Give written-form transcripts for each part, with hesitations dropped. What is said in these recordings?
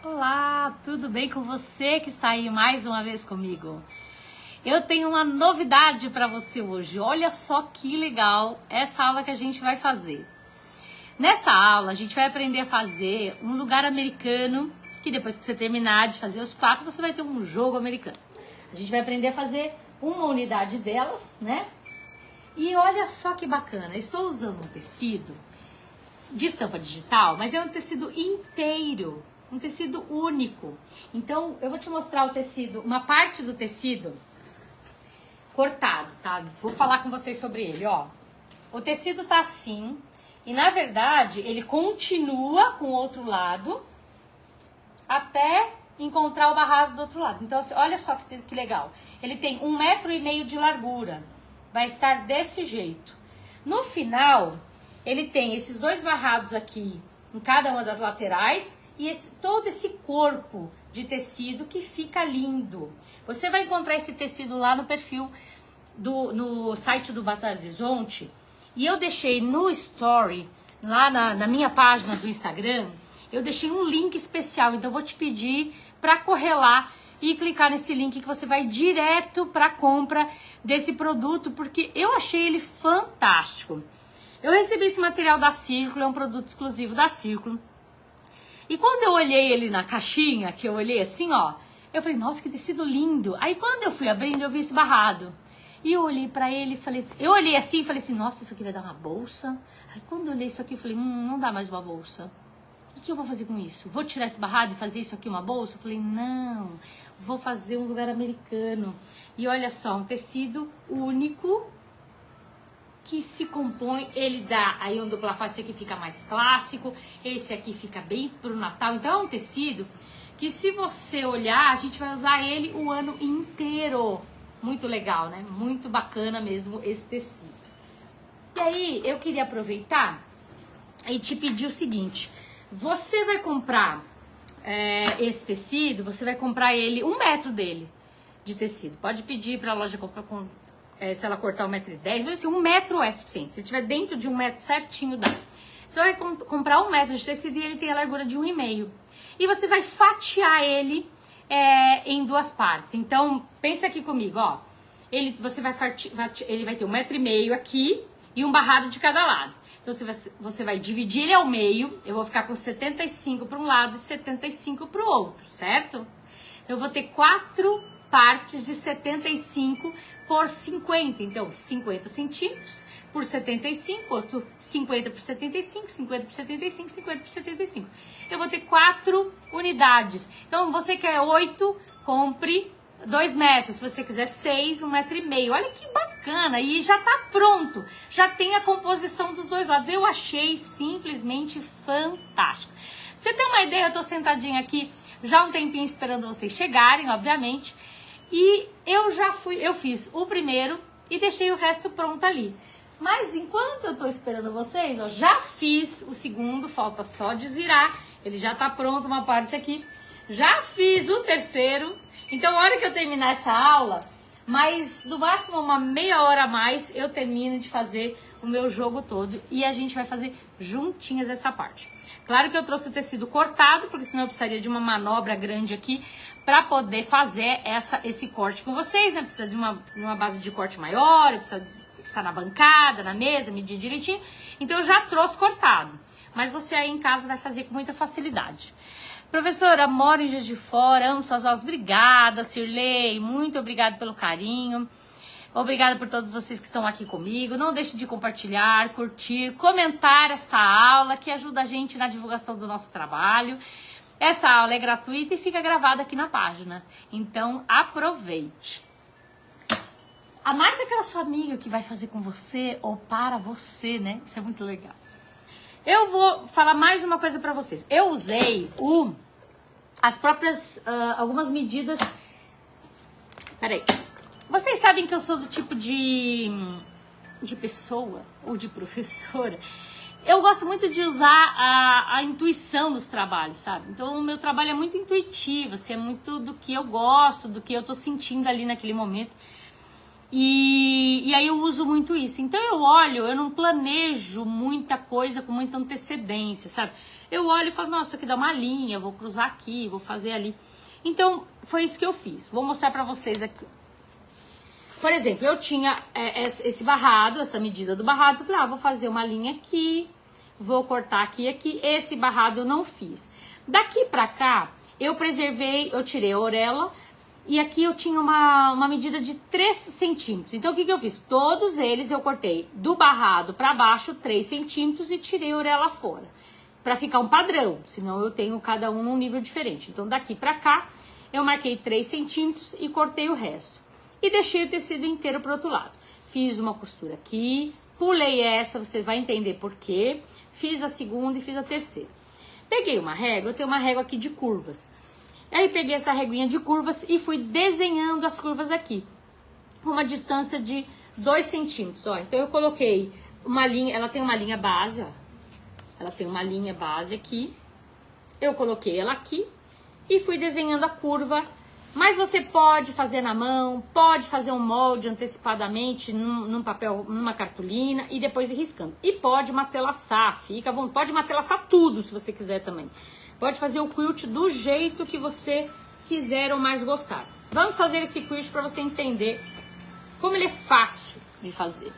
Olá, tudo bem com você que está aí mais uma vez comigo? Eu tenho uma novidade para você hoje. Olha só que legal essa aula que a gente vai fazer. Nesta aula, a gente vai aprender a fazer um lugar americano, que depois que você terminar de fazer os 4, você vai ter um jogo americano. A gente vai aprender a fazer uma unidade delas, né? E olha só que bacana, estou usando um tecido de estampa digital, mas é um tecido inteiro, um tecido único. Então, eu vou te mostrar o tecido, uma parte do tecido cortado, tá? Vou falar com vocês sobre ele, ó. O tecido tá assim, e na verdade, ele continua com o outro lado até encontrar o barrado do outro lado. Então, olha só que legal. Ele tem 1,5 metro de largura. Vai estar desse jeito. No final, ele tem esses 2 barrados aqui em cada uma das laterais e todo esse corpo de tecido que fica lindo. Você vai encontrar esse tecido lá no perfil, no site do Bazar Horizonte. E eu deixei no story, lá na minha página do Instagram, eu deixei um link especial. Então eu vou te pedir para correr lá e clicar nesse link que você vai direto para a compra desse produto, porque eu achei ele fantástico. Eu recebi esse material da Círculo, é um produto exclusivo da Círculo. E quando eu olhei ele na caixinha, que eu olhei assim, ó, eu falei, nossa, que tecido lindo. Aí quando eu fui abrindo, eu vi esse barrado. E eu olhei pra ele e falei, eu olhei assim e falei assim, nossa, isso aqui vai dar uma bolsa. Aí quando eu olhei isso aqui, eu falei, não dá mais uma bolsa. O que eu vou fazer com isso? Vou tirar esse barrado e fazer isso aqui uma bolsa? Eu falei, não, vou fazer um lugar americano. E olha só, um tecido único que se compõe, ele dá aí um dupla face que fica mais clássico, esse aqui fica bem pro Natal. Então é um tecido que, se você olhar, a gente vai usar ele o ano inteiro. Muito legal, né? Muito bacana mesmo esse tecido. E aí, eu queria aproveitar e te pedir o seguinte: você vai comprar esse tecido, você vai comprar ele, 1 metro dele de tecido. Pode pedir para a loja comprar se ela cortar 1,10 m, mas assim, 1 metro é suficiente. Se tiver dentro de 1 metro certinho, dá. Você vai comprar 1 metro de tecido e ele tem a largura de 1,5 m. E você vai fatiar ele em 2 partes. Então, pensa aqui comigo, ó. Ele vai ter 1,5 m aqui e um barrado de cada lado. Então, você vai dividir ele ao meio. Eu vou ficar com 75 para um lado e 75 para o outro, certo? Eu vou ter 4 partes de 75 por 50. Então, 50 centímetros por 75, outro 50 por 75, 50 por 75, 50 por 75. Eu vou ter 4 unidades. Então, você quer 8, compre 2 metros. Se você quiser 6, 1,5 m. Olha que bacana. E já tá pronto. Já tem a composição dos dois lados. Eu achei simplesmente fantástico. Pra você ter uma ideia, eu tô sentadinha aqui já há um tempinho esperando vocês chegarem, obviamente. E eu fiz o primeiro e deixei o resto pronto ali. Mas enquanto eu tô esperando vocês, ó, já fiz o segundo, falta só desvirar. Ele já tá pronto, uma parte aqui. Já fiz o terceiro. Então, a hora que eu terminar essa aula, mais no máximo uma meia hora a mais, eu termino de fazer o meu jogo todo. E a gente vai fazer juntinhas essa parte. Claro que eu trouxe o tecido cortado, porque senão eu precisaria de uma manobra grande aqui para poder fazer esse corte com vocês, né? Precisa de uma base de corte maior, precisa estar na bancada, na mesa, medir direitinho. Então eu já trouxe cortado, mas você aí em casa vai fazer com muita facilidade. Professora, moro em Juiz de Fora, amo suas aulas. Obrigada, Cirlei, muito obrigada pelo carinho. Obrigada por todos vocês que estão aqui comigo. Não deixe de compartilhar, curtir, comentar esta aula, que ajuda a gente na divulgação do nosso trabalho. Essa aula é gratuita e fica gravada aqui na página. Então, aproveite. Marca aquela sua amiga que vai fazer com você ou para você, né? Isso é muito legal. Eu vou falar mais uma coisa pra vocês. Eu usei as próprias, algumas medidas. Peraí. Vocês sabem que eu sou do tipo de pessoa ou de professora. Eu gosto muito de usar a intuição dos trabalhos, sabe? Então, o meu trabalho é muito intuitivo, assim, é muito do que eu gosto, do que eu tô sentindo ali naquele momento. E aí eu uso muito isso. Então eu olho, eu não planejo muita coisa com muita antecedência, sabe? Eu olho e falo, nossa, isso aqui dá uma linha, vou cruzar aqui, vou fazer ali. Então foi isso que eu fiz. Vou mostrar pra vocês aqui. Por exemplo, eu tinha esse barrado, essa medida do barrado. Eu falei, vou fazer uma linha aqui, vou cortar aqui e aqui. Esse barrado eu não fiz. Daqui pra cá, eu preservei, eu tirei a orelha. E aqui eu tinha uma medida de 3 centímetros. Então, o que eu fiz? Todos eles eu cortei do barrado para baixo 3 centímetros e tirei a orelha fora. Para ficar um padrão, senão eu tenho cada um num nível diferente. Então, daqui para cá, eu marquei 3 centímetros e cortei o resto. E deixei o tecido inteiro pro outro lado. Fiz uma costura aqui, pulei essa, você vai entender por quê. Fiz a segunda e fiz a terceira. Peguei uma régua, eu tenho uma régua aqui de curvas. Aí peguei essa reguinha de curvas e fui desenhando as curvas aqui. Uma distância de 2 centímetros, ó. Então eu coloquei uma linha, ela tem uma linha base, ó. Ela tem uma linha base aqui. Eu coloquei ela aqui e fui desenhando a curva. Mas você pode fazer na mão, pode fazer um molde antecipadamente num papel, numa cartolina e depois ir riscando. E pode matelaçar, pode matelaçar tudo se você quiser também. Pode fazer o quilt do jeito que você quiser ou mais gostar. Vamos fazer esse quilt para você entender como ele é fácil de fazer.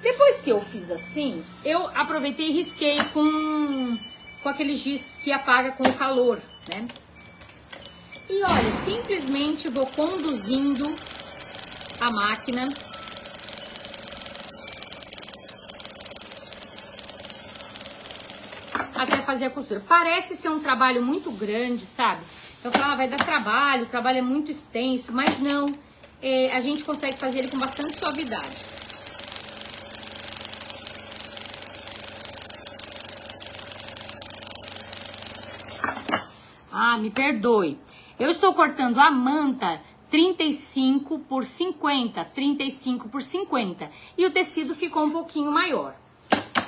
Depois que eu fiz assim, eu aproveitei e risquei com aquele giz que apaga com o calor, né? E olha, simplesmente vou conduzindo a máquina até fazer a costura. Parece ser um trabalho muito grande, sabe? Eu falo, vai dar trabalho, o trabalho é muito extenso, mas não, a gente consegue fazer ele com bastante suavidade. Me perdoe. Eu estou cortando a manta 35 por 50, 35 por 50, e o tecido ficou um pouquinho maior.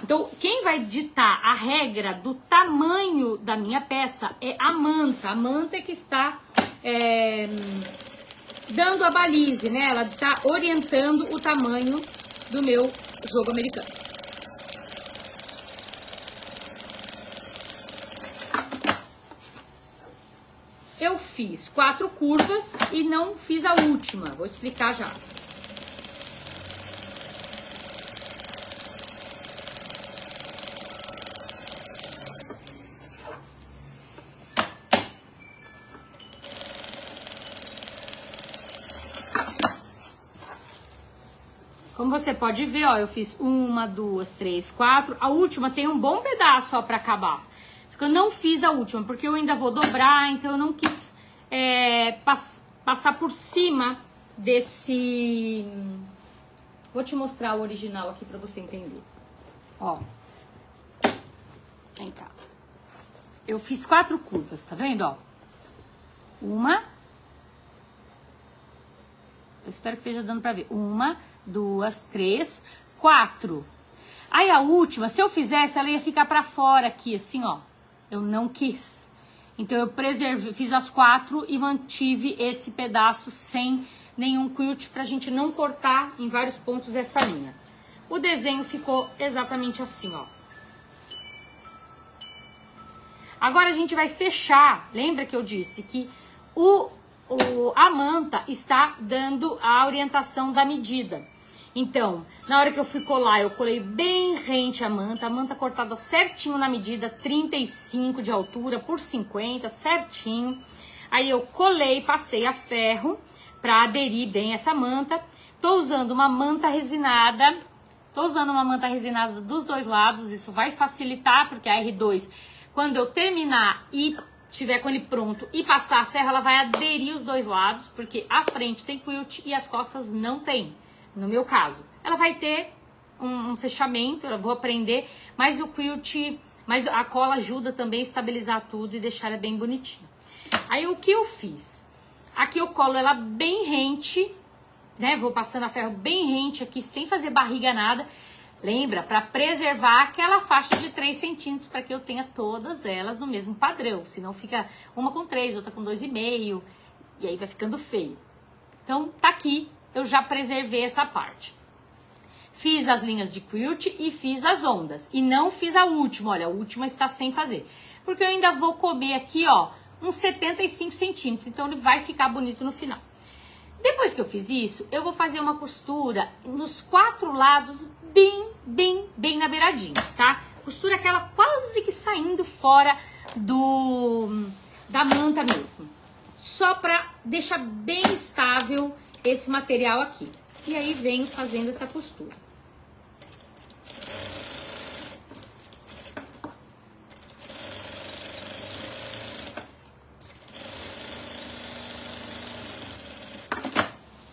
Então, quem vai ditar a regra do tamanho da minha peça é a manta. A manta é que está dando a balize, né? Ela está orientando o tamanho do meu jogo americano. Eu fiz 4 curvas e não fiz a última. Vou explicar já. Como você pode ver, ó, eu fiz 1, 2, 3, 4. A última tem um bom pedaço, ó, pra acabar. Eu não fiz a última, porque eu ainda vou dobrar, então eu não quis passar por cima desse... Vou te mostrar o original aqui pra você entender. Ó. Vem cá. Eu fiz 4 curvas, tá vendo, ó? 1. Eu espero que esteja dando pra ver. 1, 2, 3, 4. Aí a última, se eu fizesse, ela ia ficar pra fora aqui, assim, ó. Eu não quis. Então eu preservei, fiz as 4 e mantive esse pedaço sem nenhum quilt pra gente não cortar em vários pontos essa linha. O desenho ficou exatamente assim, ó. Agora a gente vai fechar. Lembra que eu disse que a manta está dando a orientação da medida. Então, na hora que eu fui colar, eu colei bem rente a manta cortada certinho na medida, 35 de altura por 50, certinho. Aí eu colei, passei a ferro para aderir bem essa manta. Tô usando uma manta resinada, dos dois lados, isso vai facilitar, porque a R2, quando eu terminar e tiver com ele pronto e passar a ferro, ela vai aderir os dois lados, porque a frente tem quilt e as costas não tem. No meu caso, ela vai ter um fechamento, eu vou aprender, mas o quilt, mas a cola ajuda também a estabilizar tudo e deixar ela bem bonitinha. Aí o que eu fiz? Aqui eu colo ela bem rente, né? Vou passando a ferro bem rente aqui, sem fazer barriga nada. Lembra, para preservar aquela faixa de 3 centímetros, para que eu tenha todas elas no mesmo padrão. Senão fica uma com 3, outra com 2,5, e aí vai ficando feio. Então, tá aqui eu já preservei essa parte. Fiz as linhas de quilt e fiz as ondas. E não fiz a última, olha, a última está sem fazer. Porque eu ainda vou comer aqui, ó, uns 75 centímetros, então ele vai ficar bonito no final. Depois que eu fiz isso, eu vou fazer uma costura nos 4 lados, bem na beiradinha, tá? Costura aquela quase que saindo fora da manta mesmo. Só pra deixar bem estável esse material aqui. E aí venho fazendo essa costura.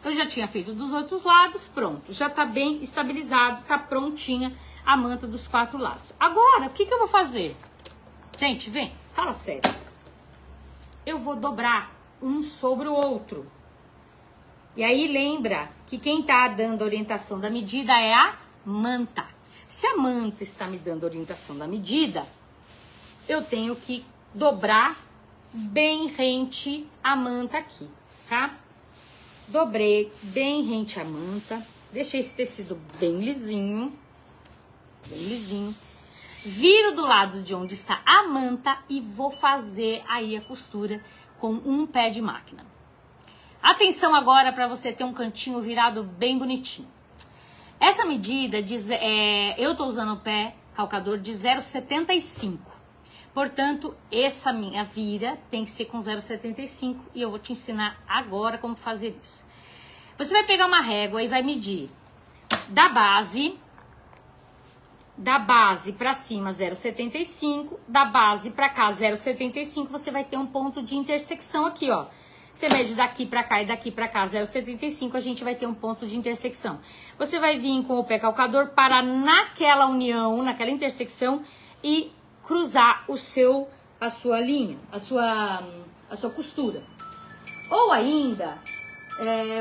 Eu já tinha feito dos outros lados, pronto. Já tá bem estabilizado, tá prontinha a manta dos 4 lados. Agora, o que eu vou fazer? Gente, vem, fala sério. Eu vou dobrar um sobre o outro. E aí lembra que quem tá dando a orientação da medida é a manta. Se a manta está me dando a orientação da medida, eu tenho que dobrar bem rente a manta aqui, tá? Dobrei bem rente a manta, deixei esse tecido bem lisinho, viro do lado de onde está a manta e vou fazer aí a costura com um pé de máquina. Atenção agora para você ter um cantinho virado bem bonitinho. Essa medida, eu tô usando o pé calcador de 0,75. Portanto, essa minha vira tem que ser com 0,75 e eu vou te ensinar agora como fazer isso. Você vai pegar uma régua e vai medir da base para cima 0,75, da base para cá 0,75, você vai ter um ponto de intersecção aqui, ó. Você mede daqui para cá e daqui para cá 0,75, a gente vai ter um ponto de intersecção. Você vai vir com o pé calcador para naquela união, naquela intersecção e cruzar a sua linha, a sua costura. Ou ainda,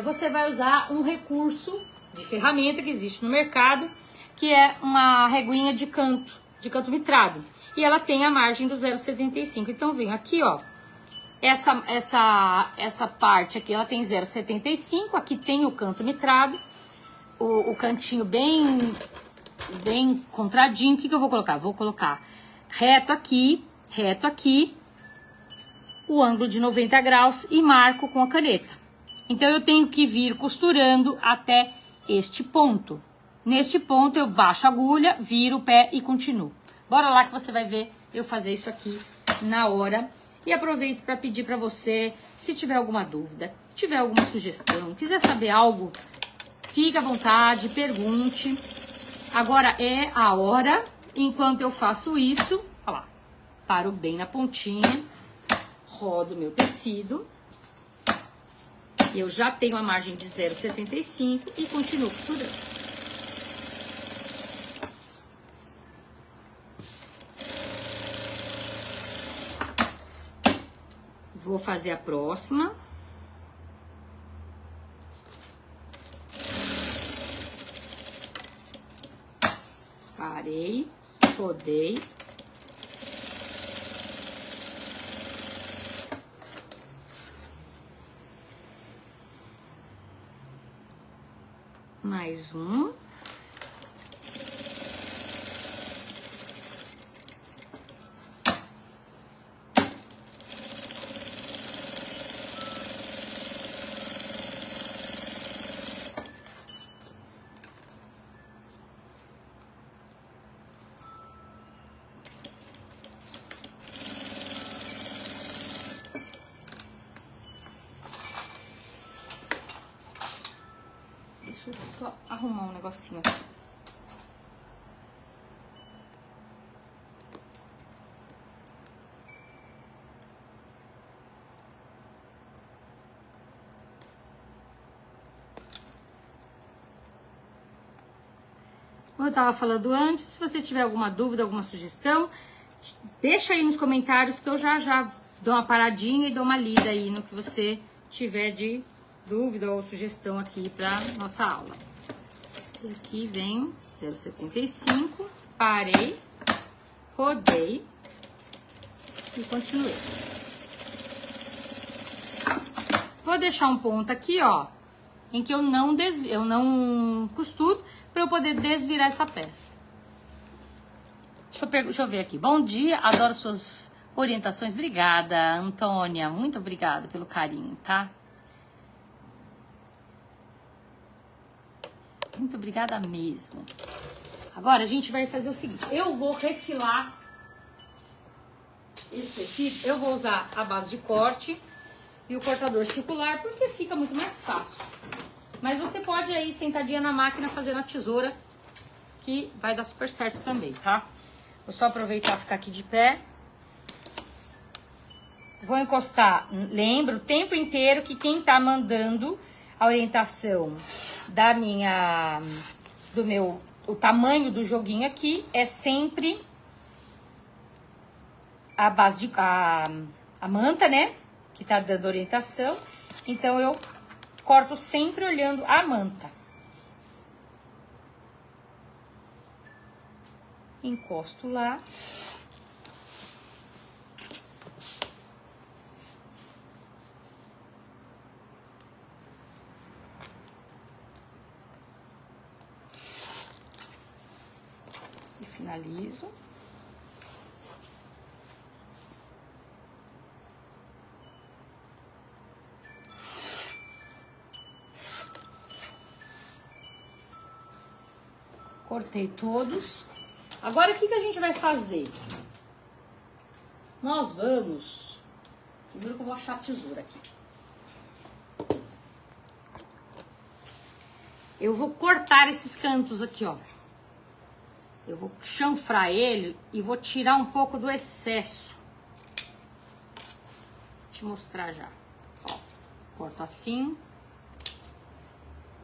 você vai usar um recurso de ferramenta que existe no mercado, que é uma reguinha de canto mitrado. E ela tem a margem do 0,75. Então, vem aqui, ó, essa parte aqui, ela tem 0,75, aqui tem o canto mitrado, o cantinho bem contradinho. O que eu vou colocar? Vou colocar reto aqui, o ângulo de 90 graus e marco com a caneta. Então, eu tenho que vir costurando até este ponto. Neste ponto, eu baixo a agulha, viro o pé e continuo. Bora lá que você vai ver eu fazer isso aqui na hora. E aproveito para pedir para você, se tiver alguma dúvida, tiver alguma sugestão, quiser saber algo, fique à vontade, pergunte. Agora é a hora. Enquanto eu faço isso, olha lá, paro bem na pontinha, rodo meu tecido, eu já tenho a margem de 0,75 e continuo costurando. Vou fazer a próxima. Parei. Rodei. Mais um. Deixa eu só arrumar um negocinho aqui. Como eu tava falando antes, se você tiver alguma dúvida, alguma sugestão, deixa aí nos comentários que eu já dou uma paradinha e dou uma lida aí no que você tiver de dúvida ou sugestão aqui para nossa aula. E aqui vem 0,75, parei, rodei e continuei. Vou deixar um ponto aqui, ó, em que eu não costuro para eu poder desvirar essa peça. Deixa eu ver aqui. Bom dia, adoro suas orientações. Obrigada, Antônia. Muito obrigada pelo carinho, tá? Muito obrigada mesmo. Agora a gente vai fazer o seguinte. Eu vou refilar esse tecido. Eu vou usar a base de corte e o cortador circular, porque fica muito mais fácil. Mas você pode aí, sentadinha na máquina, fazer na tesoura, que vai dar super certo também, tá? Vou só aproveitar e ficar aqui de pé. Vou encostar, lembro o tempo inteiro que quem tá mandando a orientação o tamanho do joguinho aqui é sempre a base de, a manta, né? Que tá dando orientação. Então eu corto sempre olhando a manta. Encosto lá. E finalizo. Cortei todos. Agora, o que a gente vai fazer? Nós vamos... Primeiro que eu vou achar a tesoura aqui. Eu vou cortar esses cantos aqui, ó. Eu vou chanfrar ele e vou tirar um pouco do excesso. Vou te mostrar já. Ó, corto assim.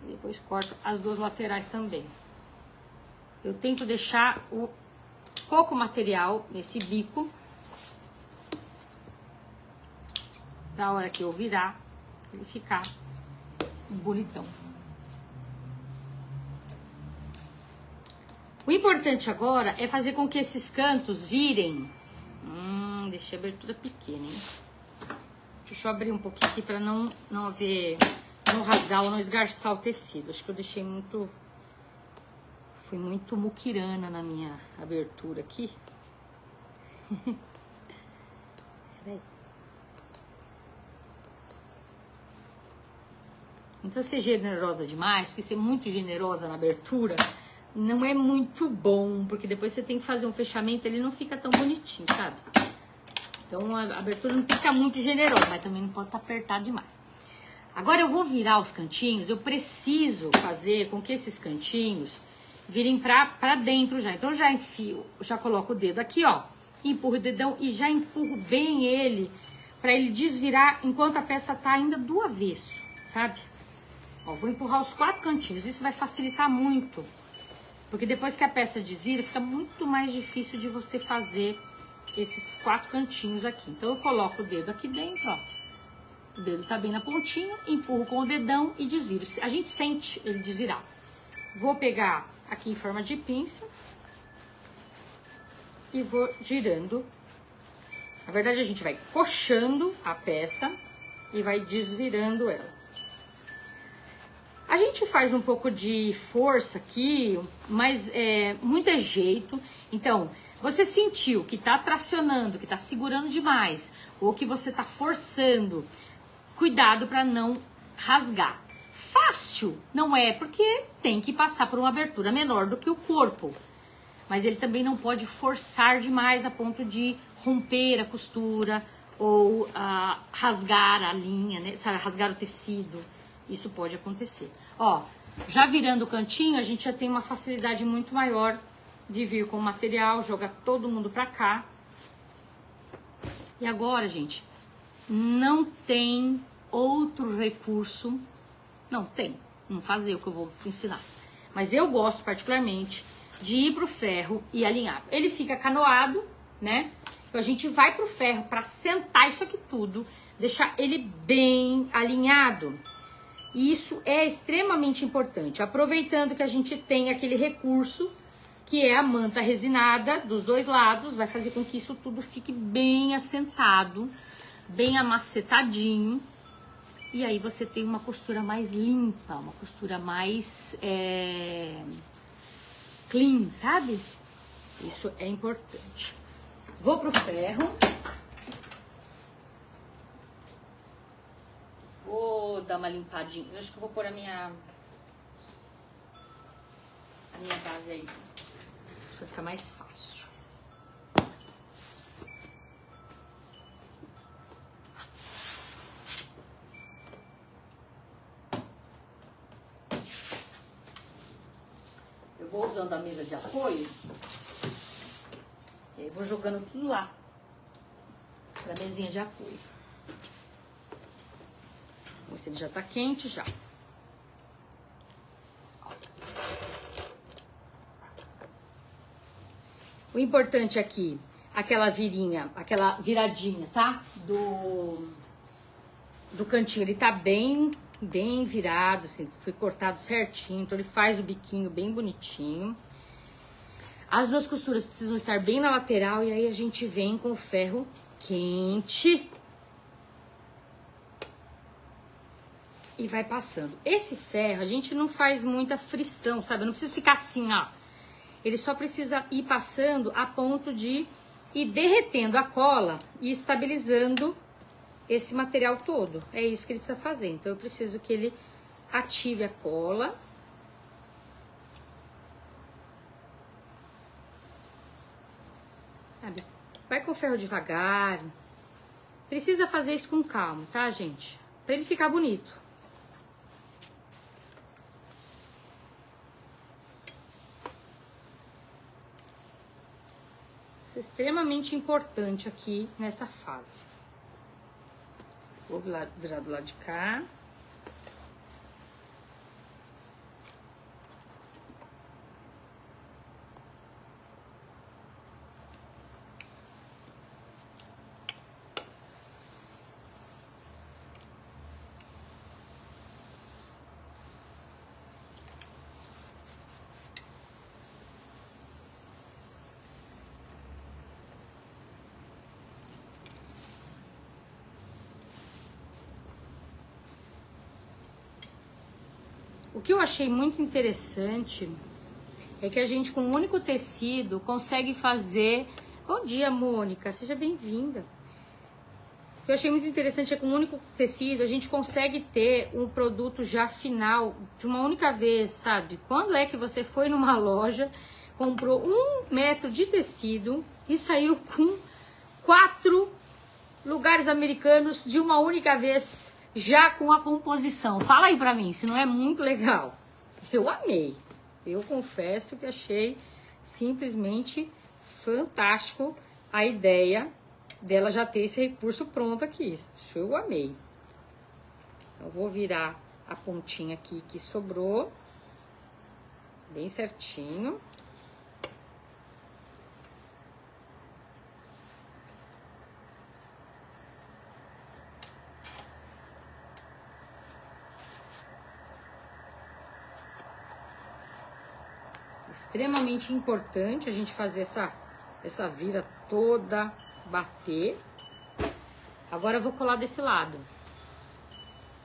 E depois corto as duas laterais também. Eu tento deixar o pouco material nesse bico. Pra hora que eu virar, ele ficar bonitão. O importante agora é fazer com que esses cantos virem... deixei a abertura pequena, hein? Deixa eu abrir um pouquinho aqui pra não rasgar ou não esgarçar o tecido. Acho que eu deixei muito... Fui muito muquirana na minha abertura aqui. Peraí. Não precisa ser generosa demais, porque ser muito generosa na abertura não é muito bom, porque depois você tem que fazer um fechamento, ele não fica tão bonitinho, sabe? Então a abertura não fica muito generosa, mas também não pode estar apertado demais. Agora eu vou virar os cantinhos, eu preciso fazer com que esses cantinhos virem pra dentro já. Então eu já enfio, já coloco o dedo aqui, ó, empurro o dedão e já empurro bem ele, pra ele desvirar enquanto a peça tá ainda do avesso, sabe? Ó, vou empurrar os 4 cantinhos, isso vai facilitar muito, porque depois que a peça desvira, fica muito mais difícil de você fazer esses 4 cantinhos aqui. Então eu coloco o dedo aqui dentro, ó, o dedo tá bem na pontinha, empurro com o dedão e desviro. A gente sente ele desvirar. Vou pegar aqui em forma de pinça e vou girando. Na verdade, a gente vai coxando a peça e vai desvirando ela. A gente faz um pouco de força aqui, mas muito é jeito. Então, você sentiu que tá tracionando, que tá segurando demais, ou que você tá forçando, cuidado para não rasgar. Fácil não é, porque tem que passar por uma abertura menor do que o corpo. Mas ele também não pode forçar demais a ponto de romper a costura ou rasgar a linha, né? Sabe, rasgar o tecido. Isso pode acontecer. Ó, já virando o cantinho, a gente já tem uma facilidade muito maior de vir com o material, jogar todo mundo pra cá. E agora, gente, não tem outro recurso. Não tem, não fazer o que eu vou ensinar. Mas eu gosto particularmente de ir pro ferro e alinhar. Ele fica canoado, né? Então a gente vai pro ferro para sentar isso aqui tudo, deixar ele bem alinhado. E isso é extremamente importante. Aproveitando que a gente tem aquele recurso, que é a manta resinada dos dois lados, vai fazer com que isso tudo fique bem assentado, bem amacetadinho. E aí você tem uma costura mais limpa, uma costura mais clean, sabe? Isso é importante. Vou pro ferro. Vou dar uma limpadinha. Eu acho que eu vou pôr a minha base aí. Acho que vai ficar mais fácil. Eu vou usando a mesa de apoio. E aí vou jogando tudo lá. Na mesinha de apoio. Vamos ver se ele já tá quente já. O importante aqui, aquela viradinha, tá? Do cantinho, ele tá bem virado, assim, foi cortado certinho, então ele faz o biquinho bem bonitinho. As duas costuras precisam estar bem na lateral e aí a gente vem com o ferro quente e vai passando. Esse ferro, a gente não faz muita frição, sabe? Eu não preciso ficar assim, ó. Ele só precisa ir passando a ponto de ir derretendo a cola e estabilizando esse material todo. É isso que ele precisa fazer. Então, eu preciso que ele ative a cola. Sabe? Vai com o ferro devagar. Precisa fazer isso com calma, tá, gente? Pra ele ficar bonito. Isso é extremamente importante aqui nessa fase. Vou virar do lado de cá. O que eu achei muito interessante é que a gente, com um único tecido, consegue fazer... Bom dia, Mônica, seja bem-vinda. O que eu achei muito interessante é que com um único tecido, a gente consegue ter um produto já final de uma única vez, sabe? Quando é que você foi numa loja, comprou 1 metro de tecido e saiu com 4 lugares americanos de uma única vez, já com a composição? Fala aí pra mim, se não é muito legal. Eu amei. Eu confesso que achei simplesmente fantástico a ideia dela já ter esse recurso pronto aqui. Isso eu amei. Então, vou virar a pontinha aqui que sobrou, bem certinho. Extremamente importante a gente fazer essa vira toda, bater. Agora eu vou colar desse lado.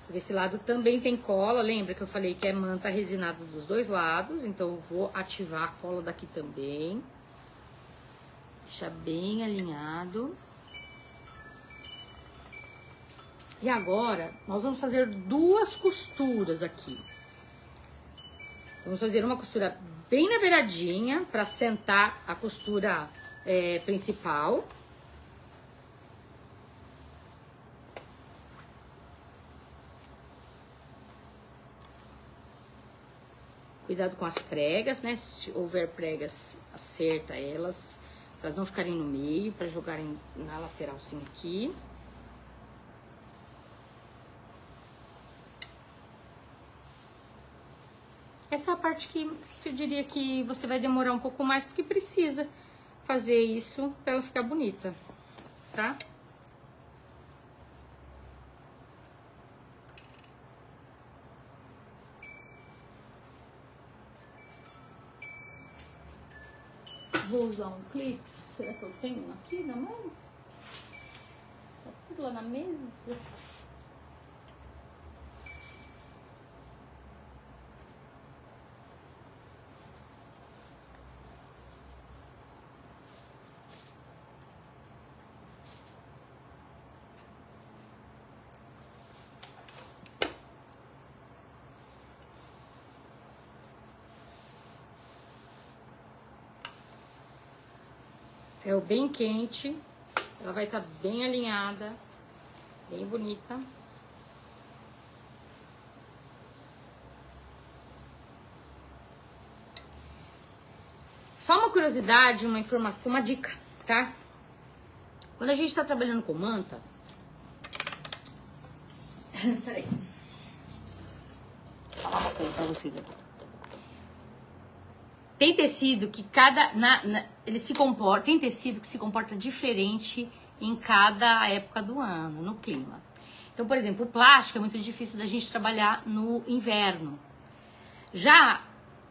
Desse lado também tem cola, lembra que eu falei que é manta resinada dos dois lados, então eu vou ativar a cola daqui também. Deixar bem alinhado. E agora nós vamos fazer 2 costuras aqui. Vamos fazer uma costura bem na beiradinha para sentar a costura principal. Cuidado com as pregas, né? Se houver pregas, acerta elas, para elas não ficarem no meio, para jogarem na lateral assim aqui. Essa é a parte que eu diria que você vai demorar um pouco mais, porque precisa fazer isso para ela ficar bonita, tá? Vou usar um clipe. Será que eu tenho um aqui na mão? Tá tudo lá na mesa. Ferro bem quente. Ela vai estar bem alinhada, bem bonita. Só uma curiosidade, uma informação, uma dica, tá? Quando a gente tá trabalhando com manta... Peraí. Vou falar uma coisa pra vocês aqui. Tem tecido que ele se comporta, tem tecido que se comporta diferente em cada época do ano, no clima. Então, por exemplo, o plástico é muito difícil da gente trabalhar no inverno. Já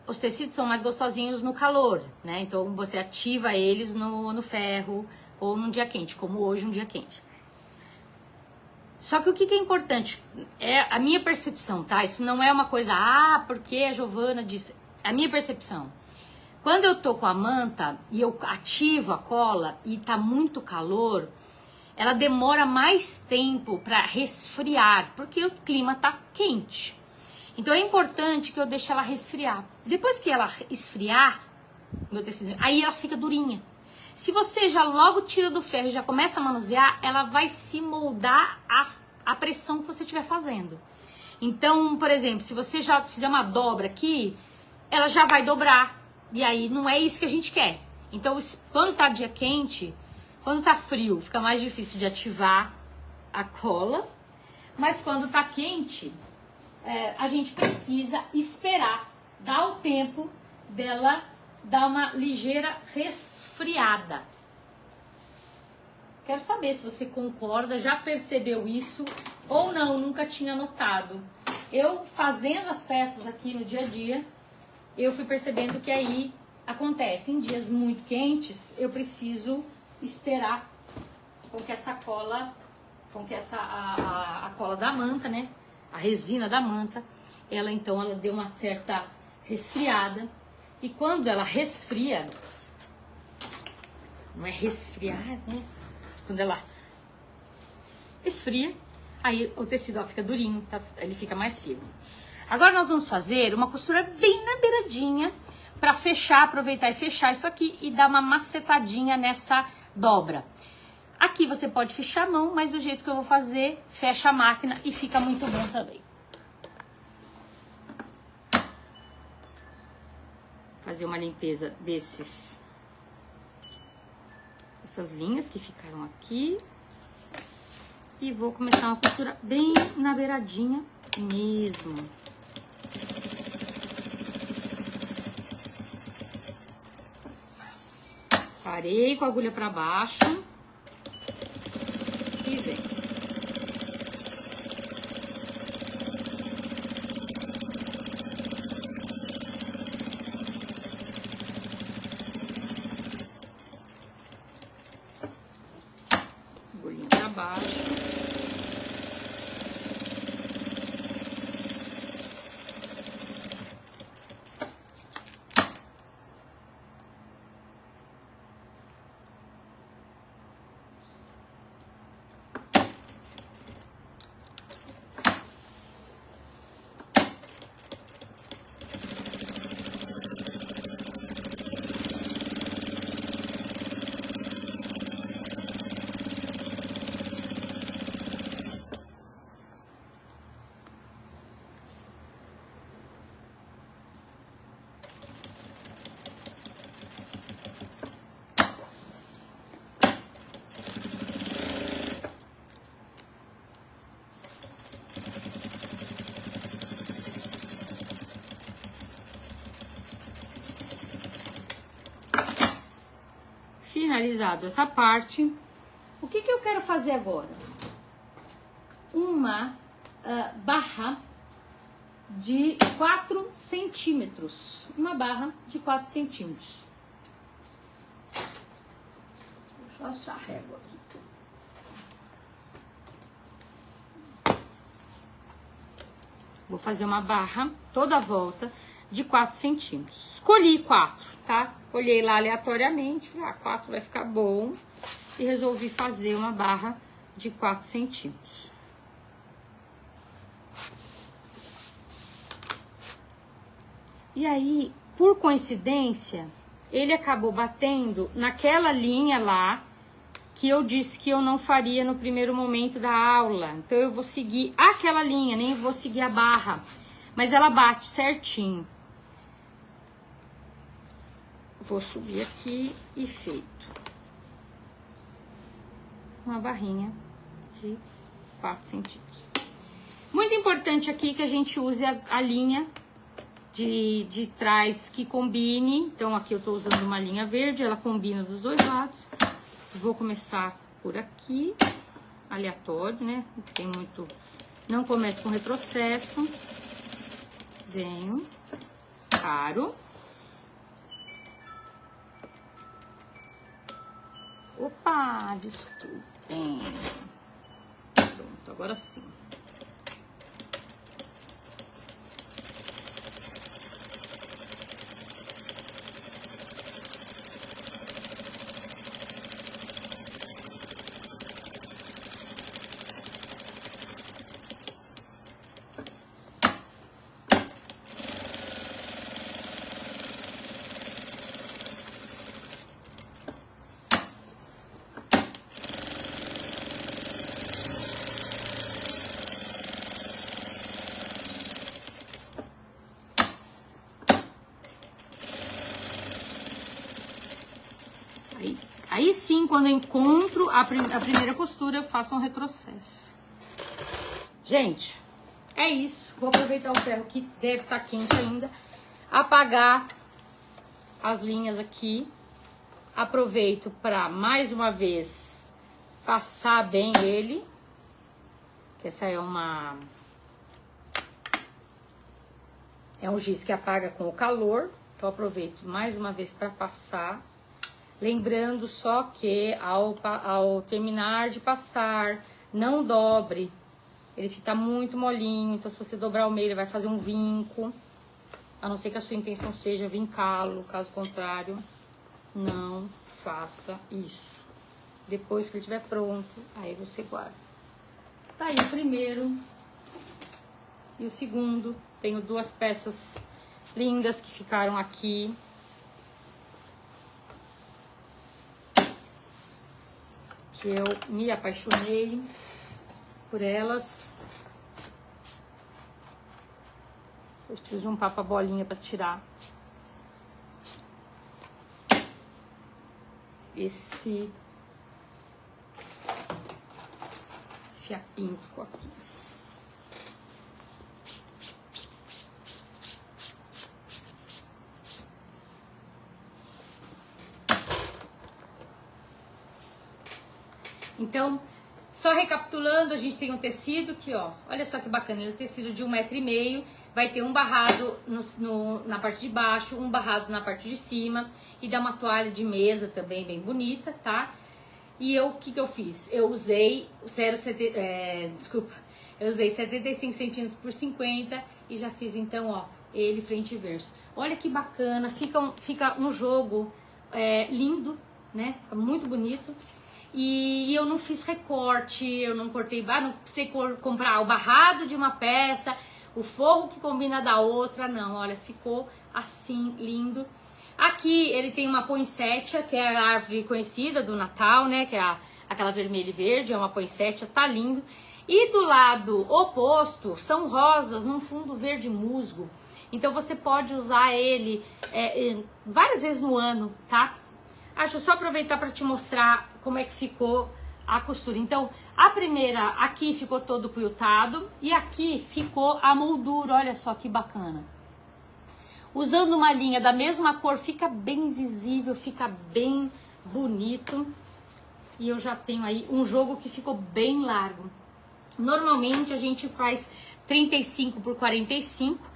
os tecidos são mais gostosinhos no calor, né? Então você ativa eles no ferro ou num dia quente, como hoje um dia quente. Só que o que é importante é a minha percepção, tá? Isso não é uma coisa, porque a Giovana disse. A minha percepção. Quando eu tô com a manta e eu ativo a cola e tá muito calor, ela demora mais tempo para resfriar, porque o clima tá quente. Então é importante que eu deixe ela resfriar. Depois que ela esfriar, meu tecido, aí ela fica durinha. Se você já logo tira do ferro e já começa a manusear, ela vai se moldar à pressão que você estiver fazendo. Então, por exemplo, se você já fizer uma dobra aqui, ela já vai dobrar. E aí não é isso que a gente quer. Então, quando tá dia quente, quando tá frio, fica mais difícil de ativar a cola. Mas quando tá quente, a gente precisa esperar, dar o tempo dela dar uma ligeira resfriada. Quero saber se você concorda, já percebeu isso ou não, nunca tinha notado. Eu fazendo as peças aqui no dia a dia, eu fui percebendo que aí acontece, em dias muito quentes, eu preciso esperar com que essa cola, a cola da manta, né? A resina da manta, ela deu uma certa resfriada. E quando ela resfria, não é resfriar, né? Quando ela esfria, aí o tecido fica durinho, tá? Ele fica mais firme. Agora nós vamos fazer uma costura bem na beiradinha para fechar, aproveitar e fechar isso aqui e dar uma macetadinha nessa dobra. Aqui você pode fechar a mão, mas do jeito que eu vou fazer, fecha a máquina e fica muito bom também. Fazer uma limpeza essas linhas que ficaram aqui. E vou começar uma costura bem na beiradinha mesmo. Parei com a agulha para baixo e vem. Agulhinha para baixo. Finalizado essa parte, o que eu quero fazer agora? Uma barra de 4 centímetros. Uma barra de 4 centímetros. Deixa eu achar a régua aqui. Vou fazer uma barra toda a volta de 4 centímetros. Escolhi 4, tá? Olhei lá aleatoriamente, falei, 4 vai ficar bom. E resolvi fazer uma barra de 4 centímetros. E aí, por coincidência, ele acabou batendo naquela linha lá, que eu disse que eu não faria no primeiro momento da aula. Então, eu vou seguir aquela linha, nem vou seguir a barra. Mas ela bate certinho. Vou subir aqui e feito. Uma barrinha de 4 centímetros. Muito importante aqui que a gente use a linha de trás que combine. Então, aqui eu tô usando uma linha verde, ela combina dos dois lados. Vou começar por aqui, aleatório, né? Tem muito... Não começo com retrocesso. Venho, paro. Opa, desculpem. Pronto, agora sim. Aí sim, quando eu encontro a primeira costura, eu faço um retrocesso. Gente, é isso. Vou aproveitar o ferro que deve estar quente ainda. Apagar as linhas aqui. Aproveito para, mais uma vez, passar bem ele. Essa é um giz que apaga com o calor. Então, aproveito mais uma vez para passar. Lembrando só que ao terminar de passar, não dobre. Ele fica muito molinho, então se você dobrar o meio, ele vai fazer um vinco. A não ser que a sua intenção seja vincá-lo, caso contrário, não faça isso. Depois que ele estiver pronto, aí você guarda. Tá aí o primeiro e o segundo. Tenho duas peças lindas que ficaram aqui. Que eu me apaixonei por elas. Eu preciso juntar a bolinha para tirar esse fiapinho que ficou aqui. Então, só recapitulando, a gente tem um tecido que, ó, olha só que bacana, ele é um tecido de 1,5 m, vai ter um barrado na parte de baixo, um barrado na parte de cima, e dá uma toalha de mesa também bem bonita, tá? E o que eu fiz? Eu usei 75 centímetros por 50 e já fiz então, ó, ele frente e verso. Olha que bacana, fica um jogo lindo, né? Fica muito bonito. E eu não fiz recorte, eu não cortei, não precisei comprar o barrado de uma peça, o forro que combina da outra, não, olha, ficou assim, lindo. Aqui ele tem uma poinsettia, que é a árvore conhecida do Natal, né, que é aquela vermelha e verde, é uma poinsettia, tá lindo. E do lado oposto são rosas num fundo verde musgo, então você pode usar ele várias vezes no ano, tá? Deixa eu só aproveitar para te mostrar como é que ficou a costura. Então, a primeira aqui ficou todo quiltado e aqui ficou a moldura, olha só que bacana. Usando uma linha da mesma cor, fica bem visível, fica bem bonito. E eu já tenho aí um jogo que ficou bem largo. Normalmente a gente faz 35 por 45.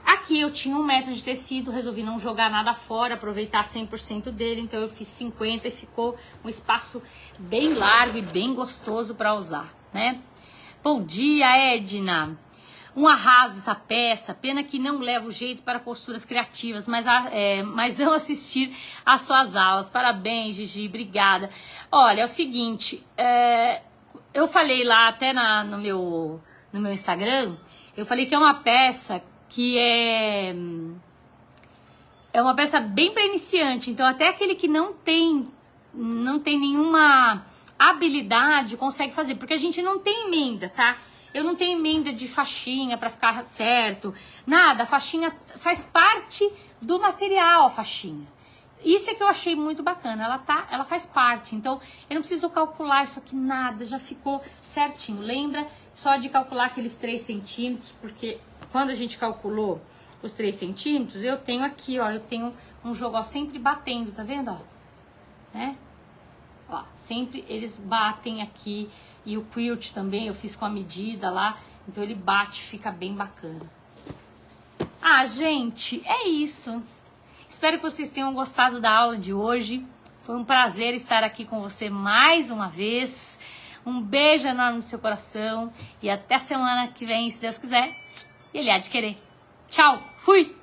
Aqui eu tinha 1 metro de tecido, resolvi não jogar nada fora, aproveitar 100% dele, então eu fiz 50 e ficou um espaço bem largo e bem gostoso para usar, né? Bom dia, Edna! Um arraso essa peça, pena que não leva o jeito para costuras criativas, mas amo assistir às suas aulas. Parabéns, Gigi, obrigada. Olha, é o seguinte, eu falei lá até no meu Instagram, eu falei que é uma peça que é É uma peça bem para iniciante, então até aquele que não tem nenhuma habilidade consegue fazer, porque a gente não tem emenda, tá? Eu não tenho emenda de faixinha para ficar certo, nada. A faixinha faz parte do material, a faixinha. Isso é que eu achei muito bacana, ela faz parte, então eu não preciso calcular isso aqui, nada, já ficou certinho. Lembra só de calcular aqueles 3 centímetros, porque quando a gente calculou os 3 centímetros, eu tenho aqui, ó, eu tenho um jogo, ó, sempre batendo, tá vendo, ó? Né? Ó, sempre eles batem aqui, e o quilt também, eu fiz com a medida lá, então ele bate, fica bem bacana. Ah, gente, é isso. Espero que vocês tenham gostado da aula de hoje. Foi um prazer estar aqui com você mais uma vez. Um beijo enorme no seu coração. E até semana que vem, se Deus quiser. E Ele há de querer. Tchau, fui!